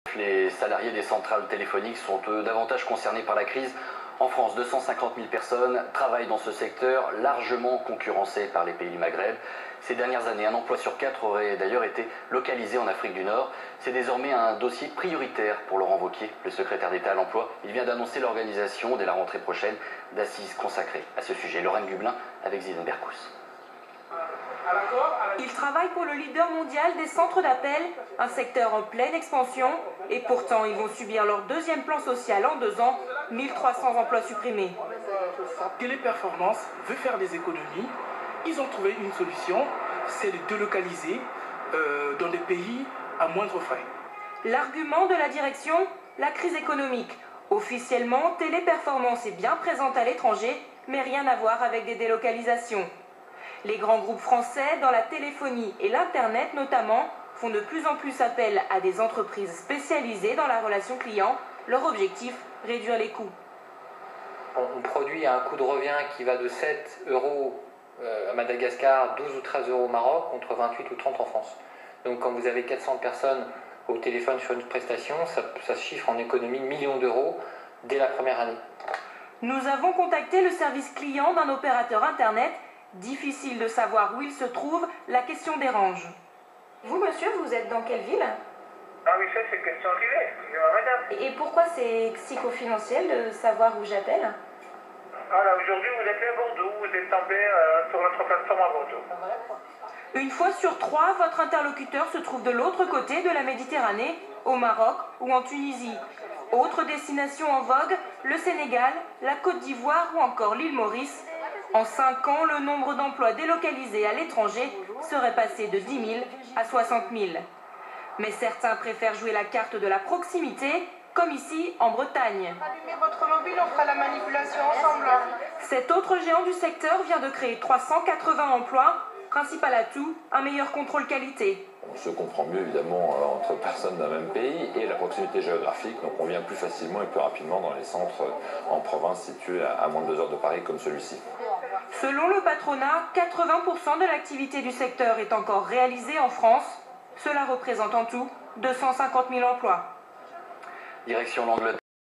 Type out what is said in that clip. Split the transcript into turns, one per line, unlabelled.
Les salariés des centrales téléphoniques sont eux davantage concernés par la crise. En France, 250 000 personnes travaillent dans ce secteur, largement concurrencé par les pays du Maghreb. Ces dernières années, un emploi sur 4 aurait d'ailleurs été localisé en Afrique du Nord. C'est désormais un dossier prioritaire pour Laurent Wauquiez, le secrétaire d'État à l'emploi. Il vient d'annoncer l'organisation dès la rentrée prochaine d'assises consacrées à ce sujet. Lorraine Gublin avec Zidane Berkous.
Ils travaillent pour le leader mondial des centres d'appel, un secteur en pleine expansion, et pourtant ils vont subir leur deuxième plan social en 2 ans, 1300 emplois supprimés.
Téléperformance veut faire des économies. Ils ont trouvé une solution, c'est de délocaliser dans des pays à moindre frais.
L'argument de la direction, la crise économique. Officiellement, Téléperformance est bien présente à l'étranger, mais rien à voir avec des délocalisations. Les grands groupes français, dans la téléphonie et l'Internet notamment, font de plus en plus appel à des entreprises spécialisées dans la relation client. Leur objectif, réduire les coûts.
On produit à un coût de revient qui va de 7 euros à Madagascar, 12 ou 13 euros au Maroc, contre 28 ou 30 en France. Donc quand vous avez 400 personnes au téléphone sur une prestation, ça se chiffre en économie de millions d'euros dès la première année.
Nous avons contacté le service client d'un opérateur Internet. Difficile de savoir où il se trouve, la question dérange. Vous, monsieur, vous êtes dans quelle ville?
Ah oui, ça c'est question privée, excusez-moi madame.
Et pourquoi c'est si confidentiel de savoir où j'appelle?
Voilà, aujourd'hui vous êtes à Bordeaux, vous êtes tombé sur notre plateforme à Bordeaux.
Une fois sur 3, votre interlocuteur se trouve de l'autre côté de la Méditerranée, au Maroc ou en Tunisie. Autre destination en vogue, le Sénégal, la Côte d'Ivoire ou encore l'île Maurice. En 5 ans, le nombre d'emplois délocalisés à l'étranger serait passé de 10 000 à 60 000. Mais certains préfèrent jouer la carte de la proximité, comme ici en Bretagne.
Allumez votre mobile, on fera la manipulation ensemble.
Cet autre géant du secteur vient de créer 380 emplois. Principal atout, un meilleur contrôle qualité.
On se comprend mieux évidemment entre personnes d'un même pays et la proximité géographique, donc on vient plus facilement et plus rapidement dans les centres en province situés à moins de 2 heures de Paris comme celui-ci.
Selon le patronat, 80% de l'activité du secteur est encore réalisée en France. Cela représente en tout 250 000 emplois.
Direction l'Angleterre.